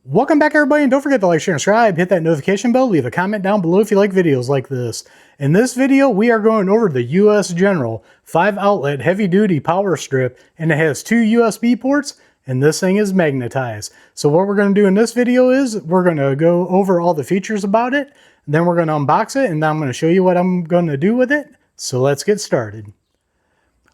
Welcome back everybody, and don't forget to like, share, and subscribe, hit that notification bell, leave a comment down below if you like videos like this. In this video, we are going over the US General 5-outlet heavy-duty power strip, and it has 2 USB ports, and this thing is magnetized. So what we're going to do in this video is, we're going to go over all the features about it, then we're going to unbox it, and then I'm going to show you what I'm going to do with it. So let's get started.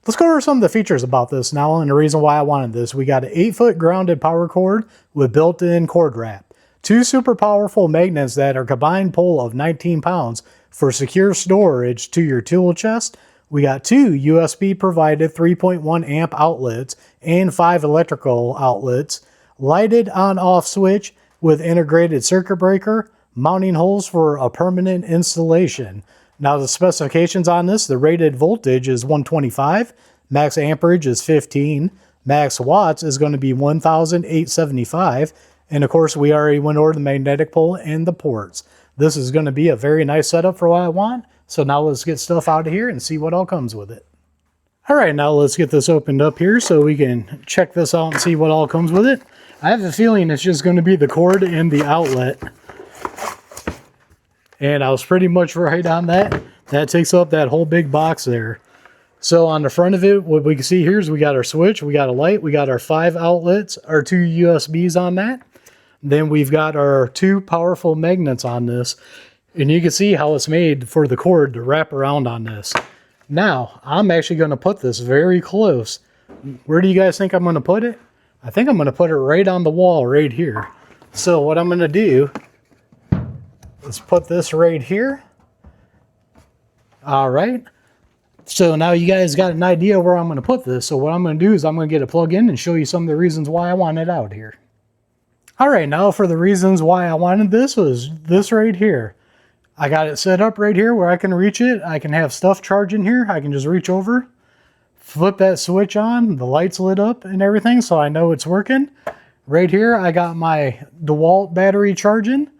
Let's go over some of the features about this now and the reason why I wanted this. We got an 8-foot grounded power cord with built-in cord wrap. 2 super powerful magnets that are combined pull of 19 pounds for secure storage to your tool chest. We got 2 USB provided 3.1 amp outlets and 5 electrical outlets. Lighted on-off switch with integrated circuit breaker. Mounting holes for a permanent installation. Now the specifications on this, the rated voltage is 125, max amperage is 15, max watts is going to be 1,875, and of course we already went over the magnetic pole and the ports. This is going to be a very nice setup for what I want, so now let's get stuff out of here and see what all comes with it. Alright, now let's get this opened up here so we can check this out and see what all comes with it. I have a feeling it's just going to be the cord and the outlet. And I was pretty much right on that. That takes up that whole big box there. So on the front of it, what we can see here is we got our switch, we got a light, we got our 5 outlets, our 2 USBs on that. Then we've got our 2 powerful magnets on this. And you can see how it's made for the cord to wrap around on this. Now, I'm actually going to put this very close. Where do you guys think I'm going to put it? I think I'm going to put it right on the wall right here. So what I'm going to do, let's put this right here. All right. So now you guys got an idea where I'm going to put this. So what I'm going to do is I'm going to get a plug in and show you some of the reasons why I want it out here. All right. Now for the reasons why I wanted this was this right here. I got it set up right here where I can reach it. I can have stuff charging here. I can just reach over, flip that switch on. The light's lit up and everything. So I know it's working. Right here, I got my DeWalt battery charging.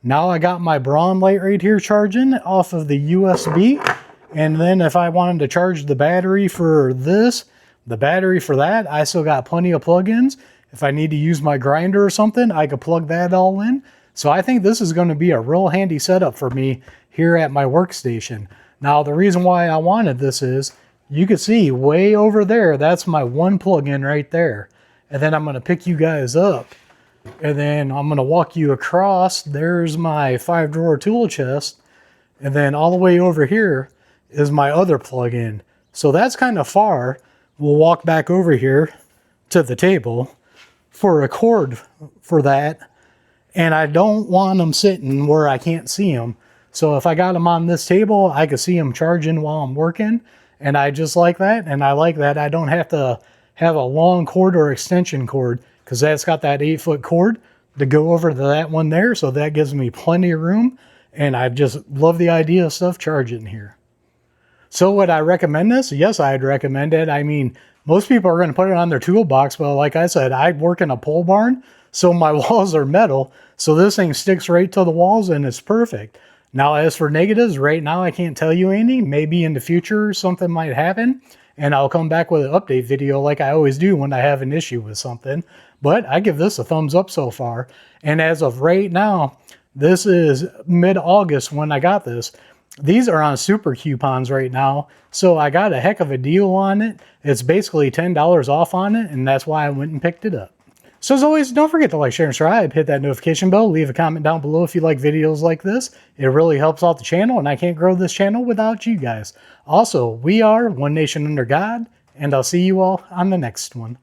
Now I got my Braun light right here charging off of the USB. And then if I wanted to charge the battery for this, the battery for that, I still got plenty of plugins. If I need to use my grinder or something, I could plug that all in. So I think this is going to be a real handy setup for me here at my workstation. Now the reason why I wanted this is, you can see way over there, that's my one plug-in right there. And then I'm going to pick you guys up. And then I'm going to walk you across. There's my 5-drawer tool chest. And then all the way over here is my other plug-in. So that's kind of far. We'll walk back over here to the table for a cord for that. And I don't want them sitting where I can't see them. So if I got them on this table, I could see them charging while I'm working. And I just like that. And I like that I don't have to have a long cord or extension cord, because that's got that 8-foot cord to go over to that one there. So that gives me plenty of room. And I just love the idea of stuff charging here. So would I recommend this? Yes, I'd recommend it. I mean, most people are going to put it on their toolbox. But like I said, I work in a pole barn. So my walls are metal. So this thing sticks right to the walls and it's perfect. Now, as for negatives, right now I can't tell you any. Maybe in the future something might happen. And I'll come back with an update video like I always do when I have an issue with something. But I give this a thumbs up so far. And as of right now, this is mid-August when I got this. These are on super coupons right now. So I got a heck of a deal on it. It's basically $10 off on it. And that's why I went and picked it up. So as always, don't forget to like, share, and subscribe. Hit that notification bell. Leave a comment down below if you like videos like this. It really helps out the channel. And I can't grow this channel without you guys. Also, we are One Nation Under God. And I'll see you all on the next one.